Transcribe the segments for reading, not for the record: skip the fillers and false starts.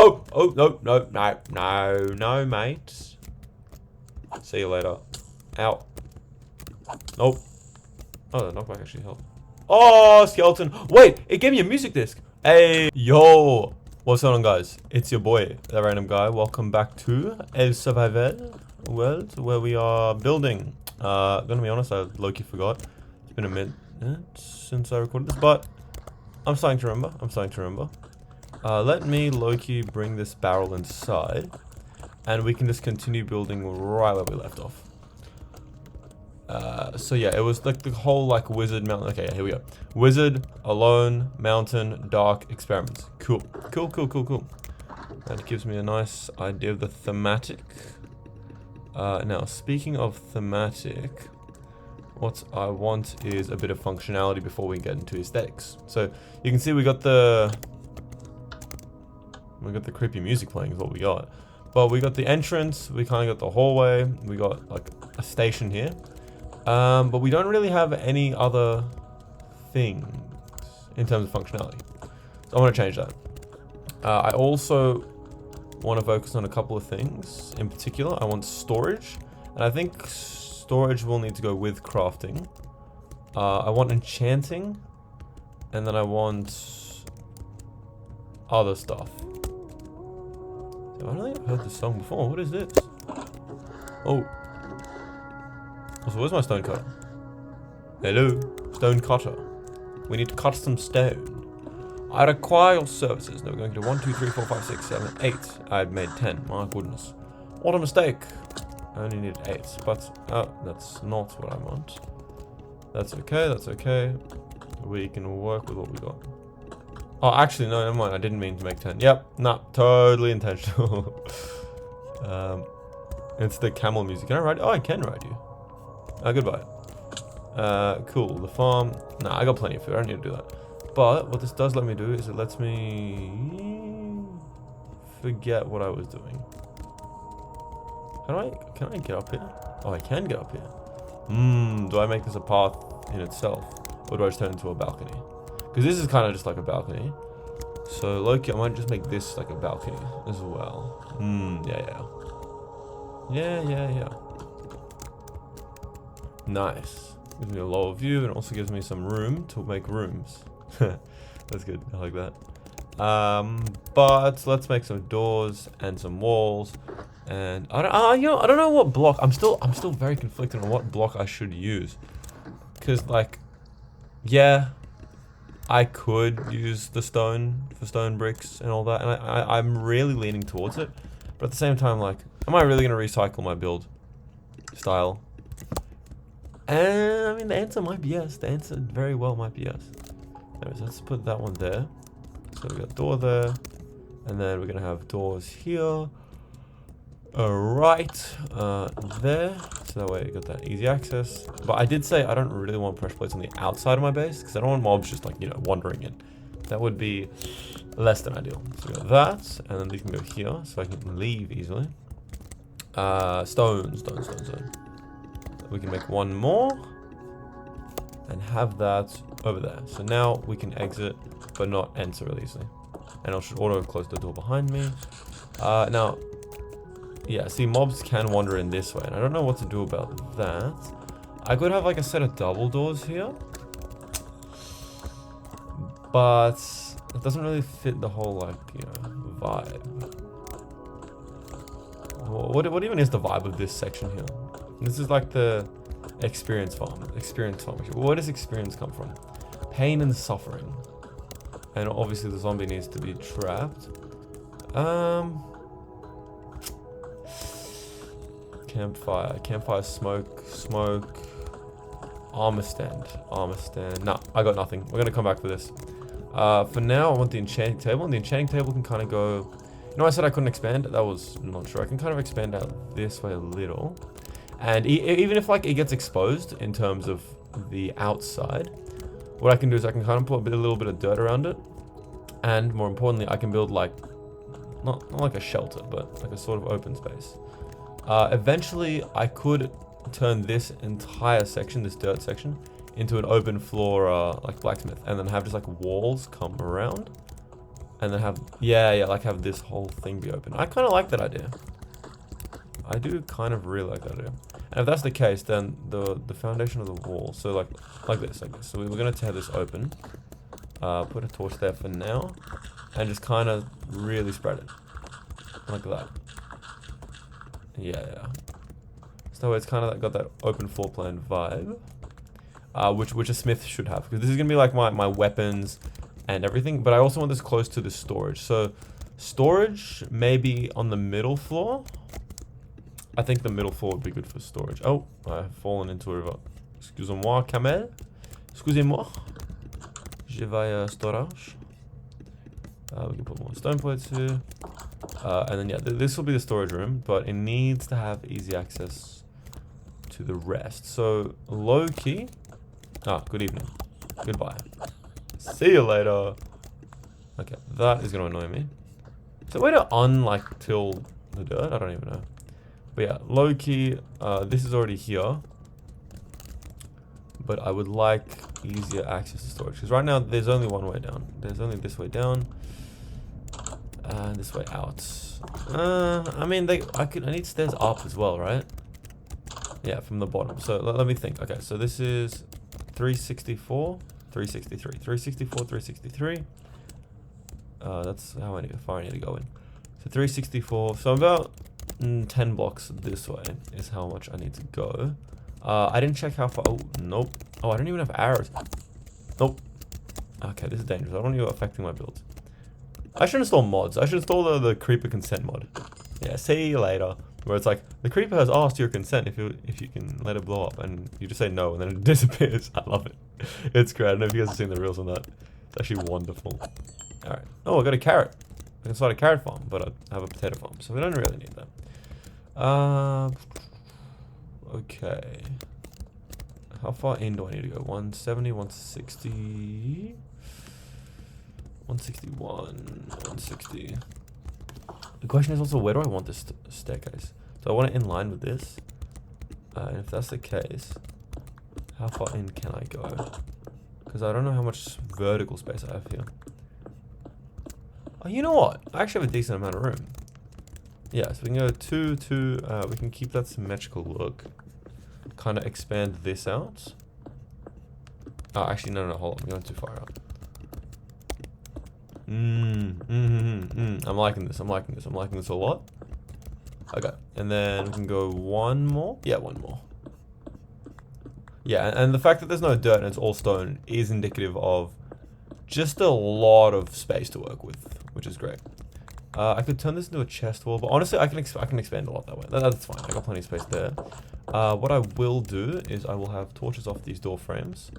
Oh, no, mate. See you later. Ow. Nope. Oh, the knockback actually helped. Oh, skeleton. Wait, it gave me a music disc. Hey, yo. What's going on, guys? It's your boy, the random guy. Welcome back to Ep27 world, where we are building. Gonna be honest, I low-key forgot. It's been a minute since I recorded this, but I'm starting to remember. Let me low-key bring this barrel inside, and we can just continue building right where we left off. So yeah, it was like the whole like wizard mountain. Okay, yeah, here we go. Wizard, alone, mountain, dark, experiments. Cool. That gives me a nice idea of the thematic. Now, speaking of thematic, what I want is a bit of functionality before we get into aesthetics. So you can see we got the creepy music playing is what we got. But we got the entrance, we kind of got the hallway, we got like a station here. But we don't really have any other things in terms of functionality. So I want to change that. I also want to focus on a couple of things. In particular, I want storage. And I think storage will need to go with crafting. I want enchanting. And then I want other stuff. I don't think I've heard this song before. What is this? Oh. So where's my stone cutter? Hello, stone cutter. We need to cut some stone. I require your services. Now we're going to 1, 2, 3, 4, 5, 6, 7, 8. I've made 10. My goodness. What a mistake. I only needed 8. But that's not what I want. That's okay. We can work with what we got. Oh, actually, no, never mind. I didn't mean to make 10. Yep, nah, totally intentional. It's the camel music. Can I ride? Oh, I can ride you. Goodbye. Cool. The farm. Nah, I got plenty of food. I don't need to do that. But what this does let me do is it lets me forget what I was doing. Can I get up here? Oh, I can get up here. Do I make this a path in itself? Or do I just turn it into a balcony? Because this is kind of just like a balcony. So, low-key, I might just make this like a balcony as well. Yeah. Nice. Gives me a lower view and also gives me some room to make rooms. That's good. I like that. But let's make some doors and some walls. And I don't know what block. I'm still very conflicted on what block I should use. Cause like, yeah, I could use the stone for stone bricks and all that, and I'm really leaning towards it. But at the same time, like, am I really gonna recycle my build style? And I mean, the answer might be yes. The answer very well might be yes. Anyways, let's put that one there. So we got a door there, and then we're gonna have doors here, right there. So that way you got that easy access. But I did say I don't really want pressure plates on the outside of my base because I don't want mobs just like, you know, wandering in. That would be less than ideal. So we got that, and then these can go here, so I can leave easily. Stone. We can make one more and have that over there. So now we can exit, but not enter really easily. And I should auto close the door behind me. Now, yeah, see, mobs can wander in this way, and I don't know what to do about that. I could have like a set of double doors here, but it doesn't really fit the whole like, you know, vibe. What even is the vibe of this section here? This is like the experience farm. Where does experience come from? Pain and suffering. And obviously the zombie needs to be trapped. Campfire, smoke. Armor stand. Nah, I got nothing. We're gonna come back for this. For now, I want the enchanting table, and the enchanting table can kind of go. You know, I said I couldn't expand. That was not true. I can kind of expand out this way a little. And even if like it gets exposed in terms of the outside, what I can do is I can kind of put a little bit of dirt around it, and more importantly, I can build like not like a shelter, but like a sort of open space. Eventually, I could turn this entire section, this dirt section, into an open floor like blacksmith, and then have just like walls come around. And then have, yeah, like have this whole thing be open. I kind of like that idea. I do kind of really like that idea. And if that's the case, then the foundation of the wall, so like this. So we're gonna tear this open. Put a torch there for now, and just kind of really spread it like that. Yeah. So it's kind of got that open floor plan vibe, which a smith should have, because this is gonna be like my weapons and everything. But I also want this close to the storage. So storage maybe on the middle floor. I think the middle floor would be good for storage. Oh, I have fallen into a river. Excusez-moi, camel. Excusez-moi. Je vais storage. We can put more stone plates here. And then, yeah, this will be the storage room, but it needs to have easy access to the rest. So, low-key. Good evening. Goodbye. See you later. Okay, that is going to annoy me. Is there a way to till the dirt? I don't even know. But yeah, low-key, this is already here. But I would like easier access to storage. Because right now, there's only one way down. There's only this way down. And this way out. I mean, I need stairs up as well, right? Yeah, from the bottom. So let me think. Okay, so this is 364, 363. 364, 363. That's how far I need to go in. So 364. So about 10 blocks this way is how much I need to go. I didn't check how far. Oh, nope. Oh, I don't even have arrows. Nope. Okay, this is dangerous. I don't want you affecting my build. I should install mods. I should install the creeper consent mod. Yeah, see you later. Where it's like, the creeper has asked your consent if you can let it blow up, and you just say no, and then it disappears. I love it. It's great. I don't know if you guys have seen the reels on that. It's actually wonderful. Alright. Oh, I got a carrot. I can start a carrot farm, but I have a potato farm, so we don't really need that. Okay. How far in do I need to go? 170, 160... 161, 160. The question is also, where do I want this staircase? Do I want it in line with this? And if that's the case, how far in can I go? Because I don't know how much vertical space I have here. Oh, you know what? I actually have a decent amount of room. Yeah, so we can go 2, we can keep that symmetrical look. Kind of expand this out. Oh, actually, no, hold on. I'm going too far out. I'm liking this. I'm liking this a lot. Okay, and then we can go one more. Yeah, one more. Yeah, and the fact that there's no dirt and it's all stone is indicative of just a lot of space to work with, which is great. I could turn this into a chest wall, but honestly, I can expand a lot that way. That's fine. I got plenty of space there. What I will do is I will have torches off these door frames,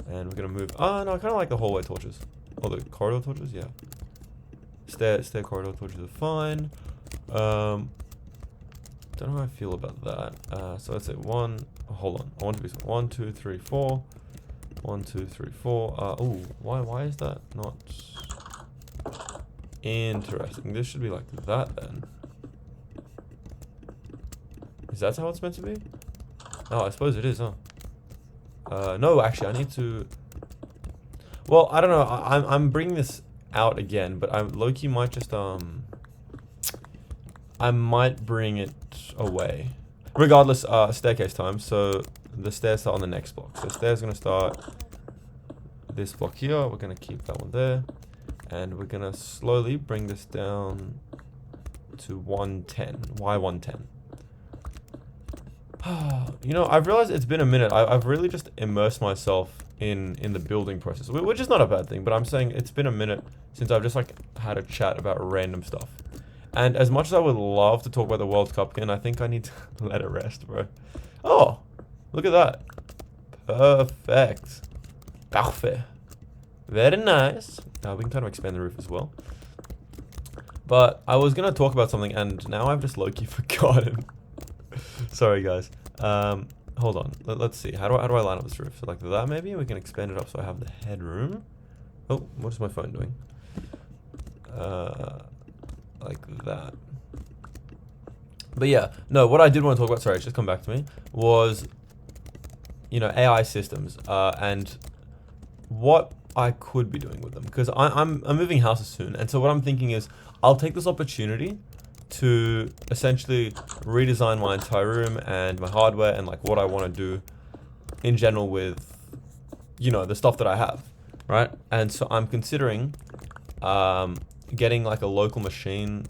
and we're gonna move. Oh no, I kind of like the hallway torches. Oh, the corridor torches, yeah. Stair corridor torches are fine. Don't know how I feel about that. So let's say hold on. I want to be 1, 2, 3, 4. 1, 2, 3, 4. Oh, why is that not interesting? This should be like that then. Is that how it's meant to be? Oh, I suppose it is, huh? No, actually, I need to. Well, I don't know. I'm bringing this out again, but low-key might just I might bring it away. Regardless, staircase time. So the stairs start on the next block. So stairs gonna start this block here. We're gonna keep that one there, and we're gonna slowly bring this down to 110. Why 110? You know, I've realized it's been a minute. I've really just immersed myself in the building process, which is not a bad thing, but I'm saying it's been a minute since I've just like had a chat about random stuff. And as much as I would love to talk about the World Cup again, I think I need to let it rest, bro. Oh, look at that. Perfect. Parfait. Very nice. We can kind of expand the roof as well. But I was going to talk about something, and now I've just low-key forgotten. Sorry, guys. Hold on. Let's see. How do I line up this roof? So like that, maybe? We can expand it up so I have the headroom. Oh, what is my phone doing? Like that. But yeah, no, what I did want to talk about, sorry, it's just come back to me, was, you know, AI systems. And what I could be doing with them, because I'm moving houses soon, and so what I'm thinking is I'll take this opportunity to essentially redesign my entire room and my hardware and like what I want to do in general with, you know, the stuff that I have, right? And so I'm considering getting like a local machine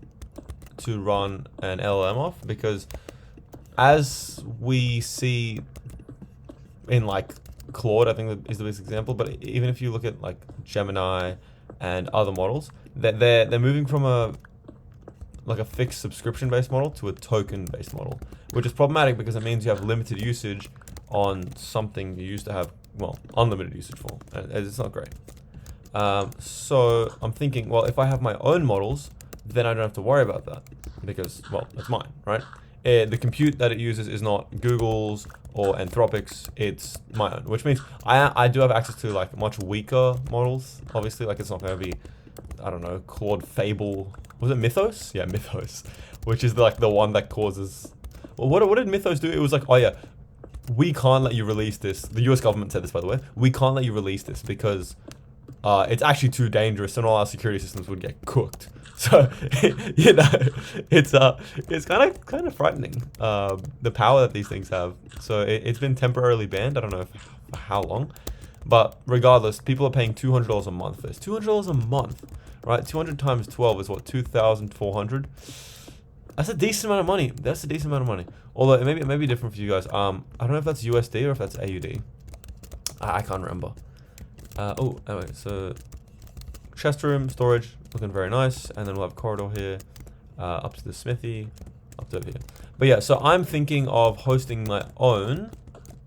to run an LLM off, because as we see in like Claude, I think that is the best example, but even if you look at like Gemini and other models, they're moving from a fixed subscription based model to a token based model, which is problematic because it means you have limited usage on something you used to have, well, unlimited usage for, and it's not great. So I'm thinking, well, if I have my own models, then I don't have to worry about that, because, well, it's mine, right? The compute that it uses is not Google's or Anthropic's, it's my own, which means I do have access to like much weaker models. Obviously, like it's not going to be, I don't know, Claude Fable. Was it Mythos? Yeah, Mythos, which is like the one that causes. Well, what did Mythos do? It was like, oh yeah, we can't let you release this. The US government said this, by the way. We can't let you release this because it's actually too dangerous, and all our security systems would get cooked. So, you know, it's kind of frightening, the power that these things have. So it's been temporarily banned. I don't know for how long, but regardless, people are paying $200 a month for this. $200 a month, right? 200 times 12 is what, 2,400. That's a decent amount of money. That's a decent amount of money. Although it may be different for you guys. I don't know if that's USD or if that's AUD. I can't remember. Anyway, so chest room, storage, looking very nice, and then we'll have a corridor here, up to the smithy, up to over here. But yeah, so I'm thinking of hosting my own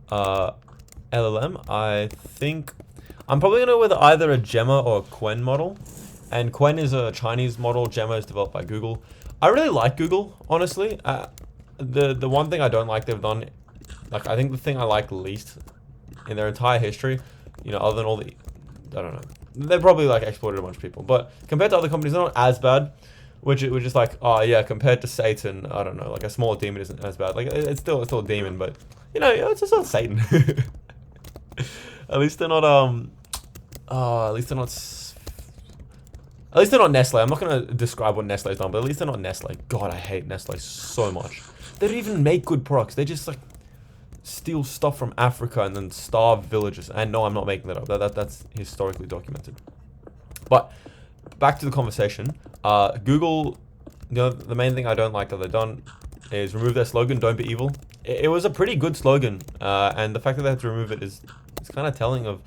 LLM. I think I'm probably gonna go with either a Gemma or a Qwen model, and Qwen is a Chinese model. Gemma is developed by Google. I really like Google, honestly. The one thing I don't like they've done, like I think the thing I like least in their entire history, you know, other than all the, I don't know, they probably like exploited a bunch of people, but compared to other companies, they're not as bad. Which is like, oh yeah, compared to Satan, I don't know, like a smaller demon isn't as bad. Like it's still a demon, but you know, it's just not Satan. At least they're not at least they're not Nestle. I'm not gonna describe what Nestle's done, but at least they're not Nestle. God, I hate Nestle so much. They don't even make good products. They just like steal stuff from Africa and then starve villages. And no, I'm not making that up. That's historically documented. But back to the conversation. Google, you know, the main thing I don't like that they've done is remove their slogan, "Don't be evil." It was a pretty good slogan, and the fact that they had to remove it is kind of telling of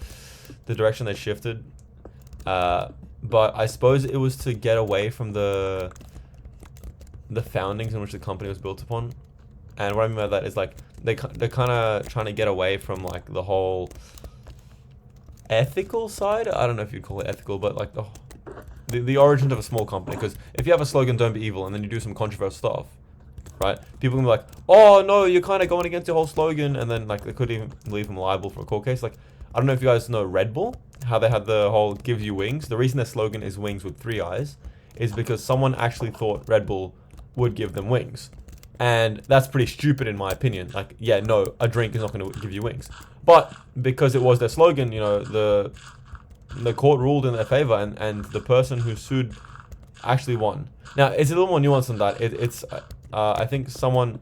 the direction they shifted. But I suppose it was to get away from the foundings in which the company was built upon. And what I mean by that is like they're kind of trying to get away from like the whole ethical side. I don't know if you'd call it ethical, but like the origin of a small company. Because if you have a slogan, "Don't be evil," and then you do some controversial stuff, right? People can be like, "Oh no, you're kind of going against your whole slogan," and then like they could even leave them liable for a court case. Like I don't know if you guys know Red Bull, how they had the whole "Give you wings." The reason their slogan is "Wings with 3 eyes" is because someone actually thought Red Bull would give them wings. And that's pretty stupid in my opinion. Like, yeah, no, a drink is not going to give you wings. But because it was their slogan, you know, the court ruled in their favor, and the person who sued actually won. Now, it's a little more nuanced than that. It's I think someone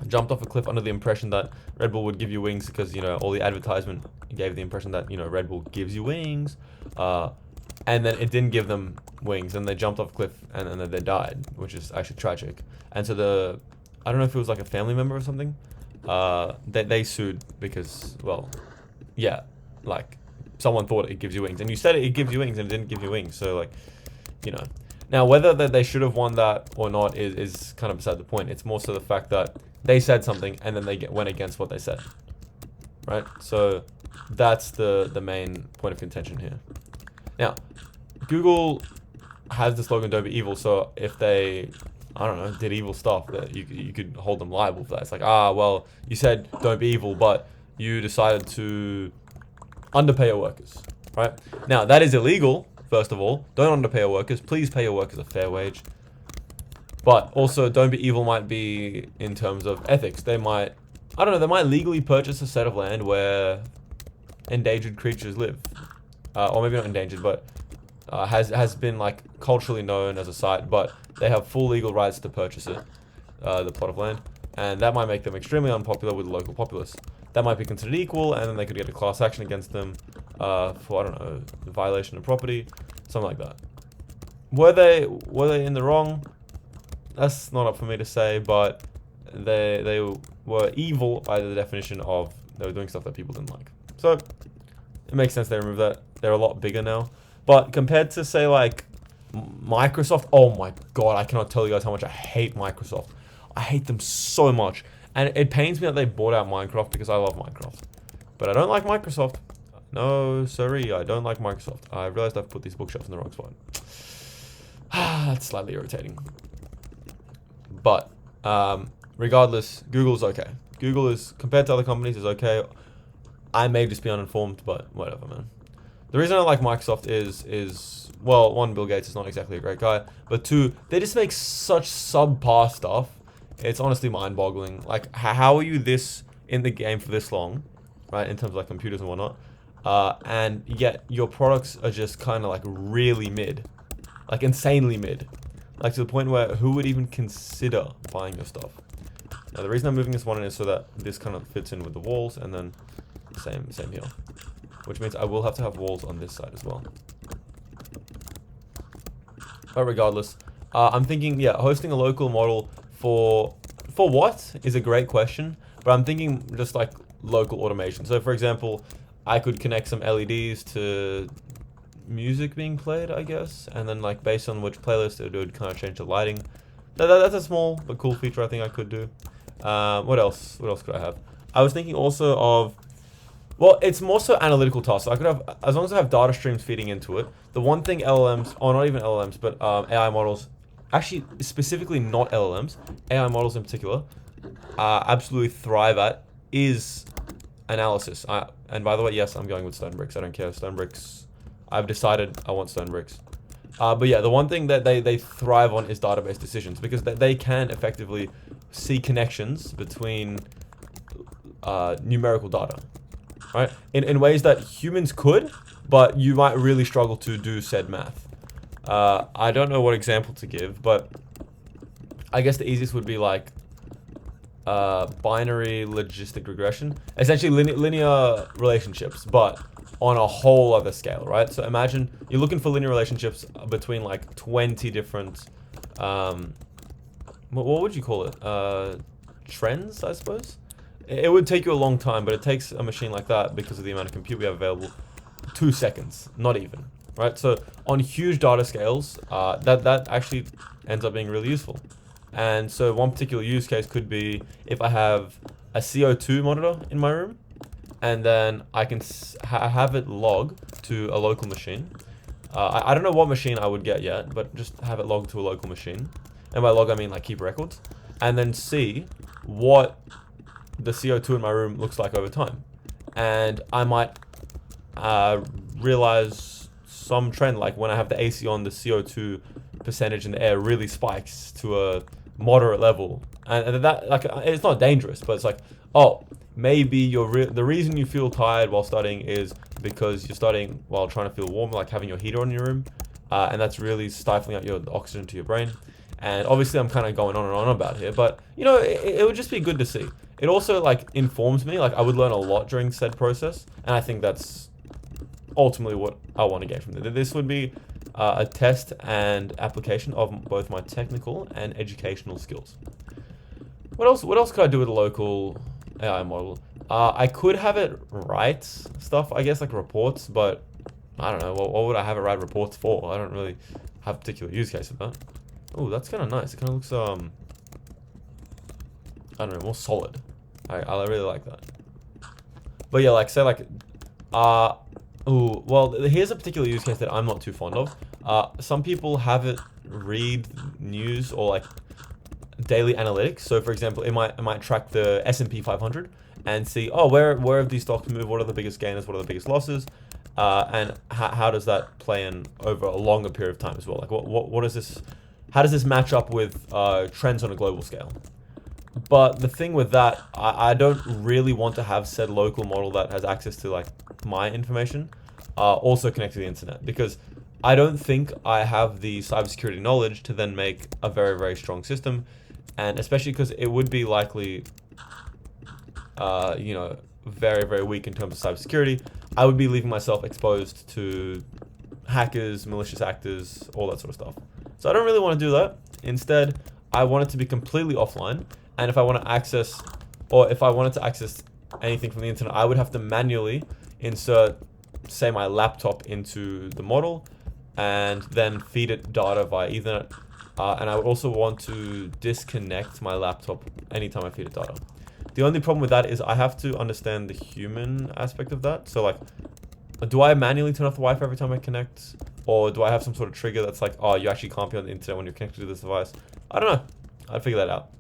jumped off a cliff under the impression that Red Bull would give you wings because, you know, all the advertisement gave the impression that, you know, Red Bull gives you wings. And then it didn't give them wings, and they jumped off a cliff, and then they died, which is actually tragic. And so I don't know if it was like a family member or something, they sued because, well, yeah, like someone thought it gives you wings, and you said it gives you wings, and it didn't give you wings. So like, you know, now whether that they should have won that or not is kind of beside the point. It's more so the fact that they said something and then they went against what they said, right? So that's the main point of contention here. Now, Google has the slogan "Don't be evil," so if they, I don't know, did evil stuff, that you could hold them liable for that. It's like, well, you said "Don't be evil," but you decided to underpay your workers, right? Now, that is illegal, first of all. Don't underpay your workers. Please pay your workers a fair wage. But also, "Don't be evil" might be in terms of ethics. They might, I don't know, they might legally purchase a set of land where endangered creatures live. or maybe not endangered, but has been like culturally known as a site, but they have full legal rights to purchase it, the plot of land, and that might make them extremely unpopular with the local populace. That might be considered equal, and then they could get a class action against them for, I don't know, the violation of property, something like that. Were they in the wrong? That's not up for me to say, but they were evil by the definition of they were doing stuff that people didn't like. So it makes sense they removed that. They're a lot bigger now. But compared to, say, like Microsoft, oh my god, I cannot tell you guys how much I hate Microsoft. I hate them so much. And it pains me that they bought out Minecraft because I love Minecraft. But I don't like Microsoft. No, sorry, I don't like Microsoft. I realized I've put these bookshelves in the wrong spot. That's slightly irritating. But regardless, Google's okay. Google is, compared to other companies, is okay. I may just be uninformed, but whatever, man. The reason I like Microsoft is well, one, Bill Gates is not exactly a great guy, but two, they just make such subpar stuff. It's honestly mind-boggling. Like, how are you this in the game for this long, right? In terms of like computers and whatnot, and yet your products are just kind of like really mid, like insanely mid, like to the point where who would even consider buying your stuff? Now, the reason I'm moving this one in is so that this kind of fits in with the walls, and then same here, which means I will have to have walls on this side as well. But regardless, I'm thinking, yeah, hosting a local model for what is a great question, but I'm thinking just like local automation. So for example, I could connect some LEDs to music being played, I guess, and then like based on which playlist it would kind of change the lighting. That's a small but cool feature I think I could do. What else could I have? I was thinking also of, well, it's more so analytical tasks. So I could have, as long as I have data streams feeding into it. The one thing LLMs, or not even LLMs, but AI models, actually specifically not LLMs, AI models in particular, absolutely thrive at is analysis. And by the way, yes, I'm going with stone bricks. I don't care. Stone bricks, I've decided I want stone bricks. But yeah, the one thing that they thrive on is database decisions, because they can effectively see connections between numerical data, right? In ways that humans could, but you might really struggle to do said math. I don't know what example to give, but I guess the easiest would be like binary logistic regression, essentially linear relationships, but on a whole other scale, right? So imagine you're looking for linear relationships between like 20 different, what would you call it? Trends, I suppose. It would take you a long time, but it takes a machine like that, because of the amount of compute we have available, 2 seconds, not even, right? So on huge data scales, that actually ends up being really useful. And so one particular use case could be if I have a CO2 monitor in my room, and then I can have it log to a local machine. I don't know what machine I would get yet, but just have it log to a local machine. And by log, I mean like keep records. And then see what the CO2 in my room looks like over time. And I might realize some trend, like when I have the AC on, the CO2 percentage in the air really spikes to a moderate level. And that, like, it's not dangerous, but it's like, oh, maybe the reason you feel tired while studying is because you're studying while trying to feel warm, like having your heater on in your room, and that's really stifling out the oxygen to your brain. And obviously I'm kind of going on and on about here, but you know, it would just be good to see. It also like informs me, like I would learn a lot during said process, and I think that's ultimately what I want to get from it. This would be a test and application of both my technical and educational skills. What else could I do with a local AI model? I could have it write stuff, I guess, like reports, but I don't know, what would I have it write reports for? I don't really have a particular use case for that. Oh, that's kind of nice. It kind of looks, I don't know, more solid. I really like that. But yeah, like, say like, well, here's a particular use case that I'm not too fond of. Some people have it read news or like daily analytics. So for example, it might track the S&P 500 and see, oh, where have these stocks moved? What are the biggest gainers? What are the biggest losses? And how does that play in over a longer period of time as well? Like, what is this? How does this match up with trends on a global scale? But the thing with that, I don't really want to have said local model that has access to like my information. also connect to the internet, because I don't think I have the cybersecurity knowledge to then make a very, very strong system, and especially because it would be likely, you know, very, very weak in terms of cybersecurity. I would be leaving myself exposed to hackers, malicious actors, all that sort of stuff. So I don't really want to do that. Instead, I want it to be completely offline, and if I want to access, or if I wanted to access anything from the internet, I would have to manually insert, say, my laptop into the model, and then feed it data via Ethernet. And I would also want to disconnect my laptop anytime I feed it data. The only problem with that is I have to understand the human aspect of that. So like, do I manually turn off the Wi-Fi every time I connect? Or do I have some sort of trigger that's like, oh, you actually can't be on the internet when you're connected to this device? I don't know. I'd figure that out.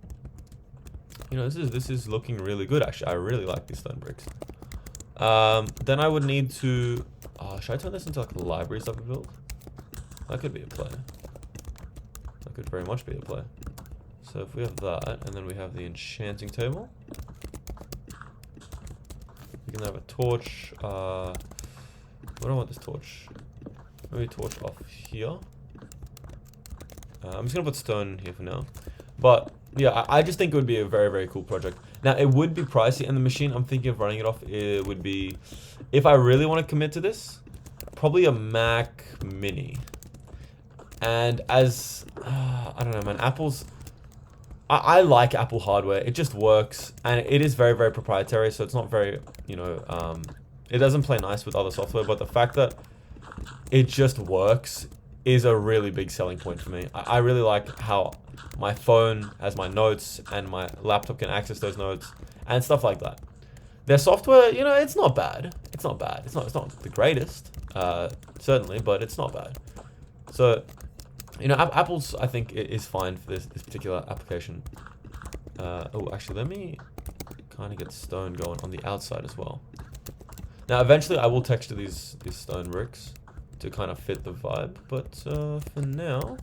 You know, this is looking really good, actually. I really like these stone bricks. Then I would need to... should I turn this into like a library stuff I built? That could be a play. That could very much be a play. So if we have that, and then we have the enchanting table. We can have a torch. What do I want this torch? Maybe torch off here. I'm just gonna put stone here for now. But yeah, I just think it would be a very, very cool project. Now it would be pricey, and the machine I'm thinking of running it off, it would be, if I really want to commit to this, probably a Mac Mini. And as I don't know, man, I like Apple hardware. It just works, and it is very, very proprietary, so it's not very, you know, it doesn't play nice with other software, but the fact that it just works is a really big selling point for me. I really like how my phone has my notes, and my laptop can access those notes, and stuff like that. Their software, you know, it's not bad. It's not bad. It's not the greatest, certainly, but it's not bad. So, you know, Apple's, I think, is fine for this particular application. Oh, actually, let me kind of get stone going on the outside as well. Now, eventually, I will texture these stone bricks to kind of fit the vibe, but for now,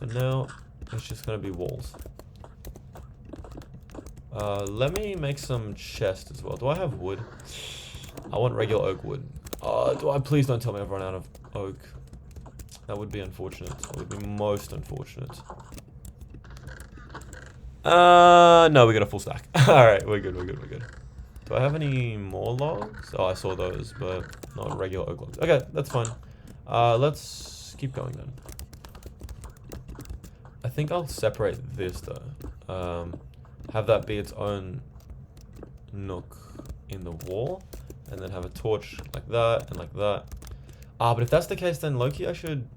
it's just gonna be walls. Let me make some chests as well. Do I have wood? I want regular oak wood. Please don't tell me I've run out of oak. That would be unfortunate. That would be most unfortunate. No, we got a full stack. Alright, we're good. Do I have any more logs? Oh, I saw those, but not regular oak logs. Okay, that's fine. Let's keep going then. I think I'll separate this though. Have that be its own nook in the wall, and then have a torch like that and like that. But if that's the case, then lowkey I should...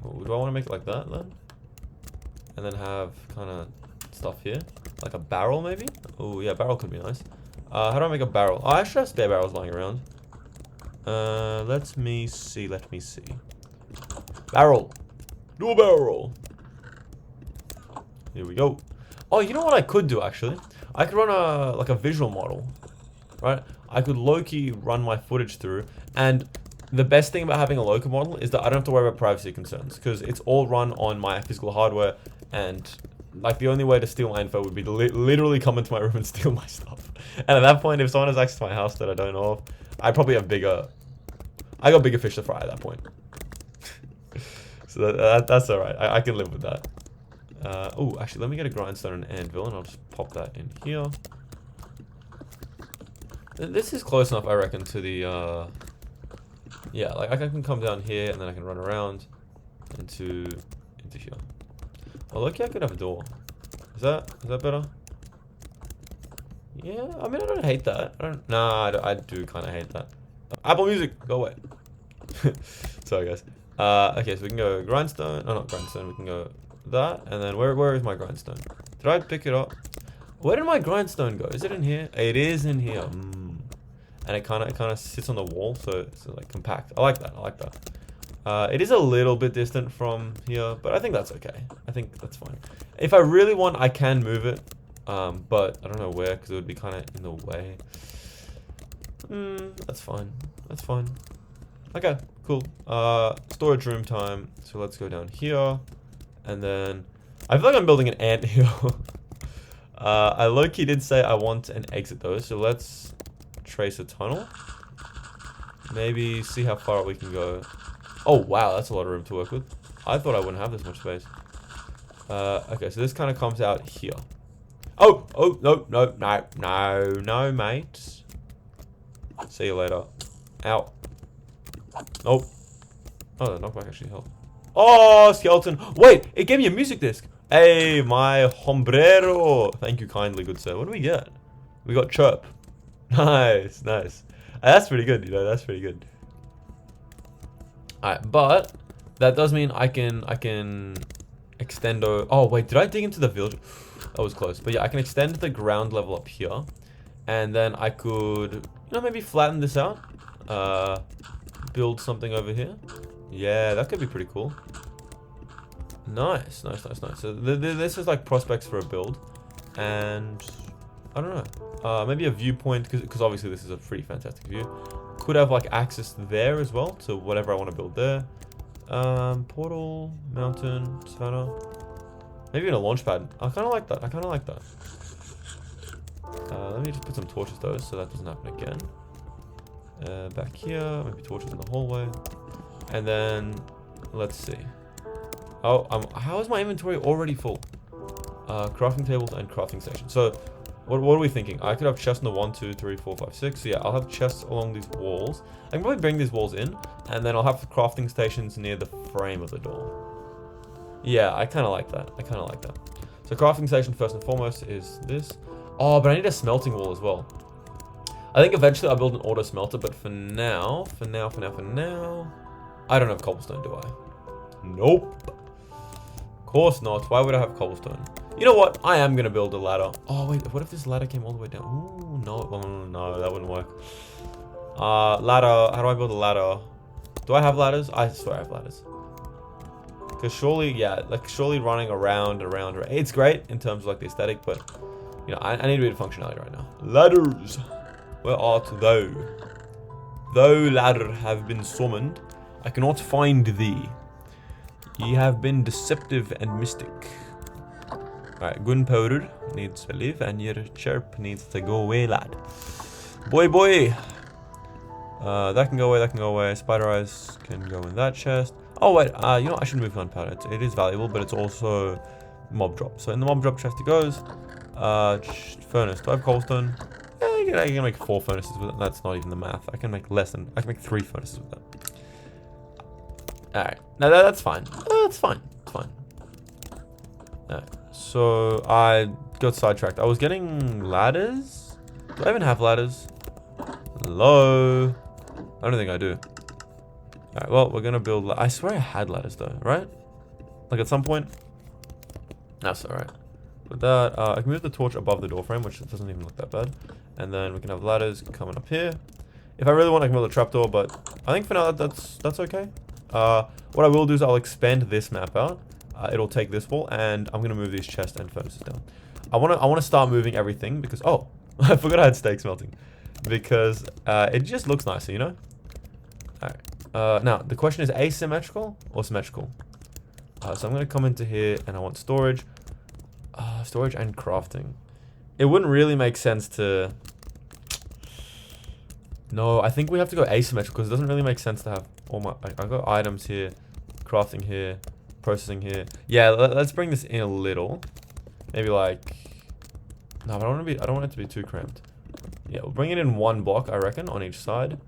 Oh, do I want to make it like that then? And then have kind of stuff here, like a barrel maybe? Oh yeah, barrel could be nice. How do I make a barrel? Oh, I actually have spare barrels lying around. Let me see. Barrel. Do a barrel. Here we go. Oh, you know what I could do actually? I could run a visual model, right? I could lowkey run my footage through, and the best thing about having a local model is that I don't have to worry about privacy concerns, because it's all run on my physical hardware, and like the only way to steal my info would be to literally come into my room and steal my stuff. And at that point, if someone has access to my house that I don't know of, I probably have I got bigger fish to fry at that point. So that's alright. I can live with that. Oh, actually, let me get a grindstone and an anvil, and I'll just pop that in here. This is close enough, I reckon, to the, yeah, like I can come down here, and then I can run around into here. Oh, look, I could have a door. Is that better? Yeah, I mean, I don't hate that. I do kind of hate that. Apple Music, go away. Sorry, guys. Okay, so we can go grindstone. Oh, not grindstone. We can go that, and then where is my grindstone? Did I pick it up? Where did my grindstone go? Is it in here? It is in here. And it kind of sits on the wall, so it's like compact. I like that. It is a little bit distant from here, but I think that's okay. I think that's fine. If I really want, I can move it, but I don't know where, because it would be kind of in the way. That's fine. That's fine. Okay, cool. Storage room time. So let's go down here, and then I feel like I'm building an anthill. I low-key did say I want an exit though, so let's trace a tunnel. maybe see how far we can go. Oh, wow, that's a lot of room to work with. I thought I wouldn't have this much space. Okay, so this kind of comes out here. Oh, no, mate. See you later. Ow. Nope. Oh, the knockback actually helped. Oh, skeleton. Wait, it gave me a music disc. Hey, my hombrero. Thank you kindly, good sir. What do we get? We got chirp. Nice, nice. That's pretty good, you know, that's pretty good. Alright, but that does mean I can extend. Oh, wait, did I dig into the village? That was close. But yeah, I can extend the ground level up here. And then I could, you know, maybe flatten this out. Build something over here. Yeah, that could be pretty cool. Nice, nice, nice, nice. So this is like prospects for a build. And I don't know. Maybe a viewpoint, because obviously this is a pretty fantastic view. Could have like access there as well to whatever I want to build there. Portal, mountain, savannah. Maybe even a launch pad. I kind of like that. I kind of like that. Let me just put some torches though, so that doesn't happen again. Back here, maybe torches in the hallway. And then, let's see. Oh, how is my inventory already full? Crafting tables and crafting stations. So, what are we thinking? I could have chests in the 1, 2, 3, 4, 5, 6. So yeah, I'll have chests along these walls. I can probably bring these walls in, and then I'll have the crafting stations near the frame of the door. Yeah, I kind of like that. I kind of like that. So crafting station first and foremost is this. Oh, but I need a smelting wall as well. I think eventually I'll build an auto smelter, but for now, I don't have cobblestone, do I? Nope. Of course not. Why would I have cobblestone? You know what? I am going to build a ladder. Oh, wait. What if this ladder came all the way down? Ooh, no. Oh, no, that wouldn't work. Ladder. How do I build a ladder? Do I have ladders? I swear I have ladders. Because surely, yeah, like surely running around. It's great in terms of like the aesthetic, but, you know, I need a bit of functionality right now. Ladders. Where art thou? Though ladder have been summoned, I cannot find thee. Ye have been deceptive and mystic. Alright, gunpowder needs to live, and your chirp needs to go away, lad. Boy. That can go away, that can go away. Spider eyes can go in that chest. Oh, wait, you know, I should move gunpowder. It is valuable, but it's also mob drop. So in the mob drop chest it goes. Furnace. Do I have cobblestone? I can make 4 furnaces with it. That's not even the math. I can make 3 furnaces with that. Alright. Now that's fine. That's fine. It's fine. Alright. So I got sidetracked. I was getting ladders? Do I even have ladders? Hello? I don't think I do. Alright, well, we're gonna build... I swear I had ladders though, right? Like at some point? That's alright. With that, I can move the torch above the door frame, which doesn't even look that bad. And then we can have ladders coming up here. If I really want, I can build a trapdoor, but I think for now that's okay. What I will do is I'll expand this map out. It'll take this wall, and I'm gonna move these chests and furnaces down. I wanna start moving everything because I forgot I had steak smelting, because it just looks nicer, you know. All right. Now the question is asymmetrical or symmetrical. So I'm gonna come into here, and I want storage. Storage and crafting. It wouldn't really make sense to... No, I think we have to go asymmetrical because it doesn't really make sense to have all my... I've got items here, crafting here, processing here. Yeah, let's bring this in a little. Maybe like... No, but I don't want it to be too cramped. Yeah, we'll bring it in 1 block, I reckon, on each side.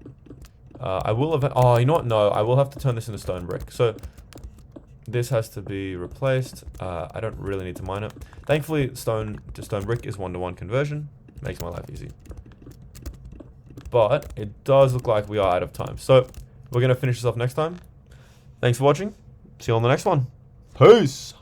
I will have... Oh, you know what? No, I will have to turn this into stone brick. So... This has to be replaced. I don't really need to mine it. Thankfully, stone to stone brick is 1-to-1 conversion. Makes my life easy. But it does look like we are out of time. So we're going to finish this off next time. Thanks for watching. See you on the next one. Peace.